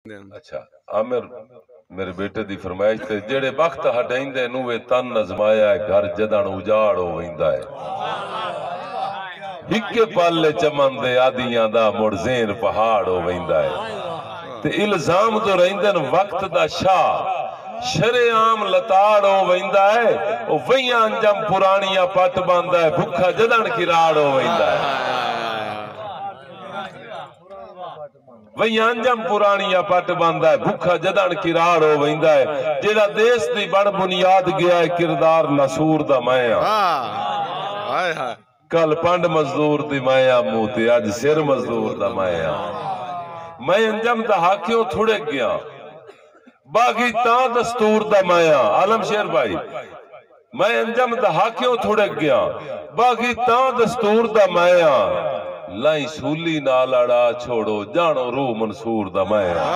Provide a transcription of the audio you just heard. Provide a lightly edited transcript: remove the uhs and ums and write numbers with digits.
अच्छा आमिर मेरे बेटे दी फरमाइश ते जेड़े वक्त हटाइंदे नु वे तन नजमाया है घर जदन उजाड़ हो वैंदा है हिक्के पाले चमन दे आदियां दा मुड़ ज़ेन पहाड़ हो वैंदा है ते इल्जाम तो रहिंदे न वक्त दा शाह शरेआम लताड़ हो वैंदा है ओ वैयां अंजम पुरानियां पट बांदा है भुखा जदन किराड़ हो वैंदा है वही अंजम पुरानिया पट बांदा है भुखा जदन किराड़ हो वैंदा है जेड़ा देश दी बड़ बुनियाद गया है किरदार नसूर दा माया कल पंड मजदूर दी माया मुंह ते अज सिर मजदूर दा माया मैं अंजम दा हाकियों थुड़े गया बागी ता दस्तूर दा माया आलम शेर भाई मैं अंजम दा हाकियों थुड़े गया बागी ता दस्तूर दा माया लाई सूली नाल अड़ा छोड़ो जानो रूह मंसूर दा माया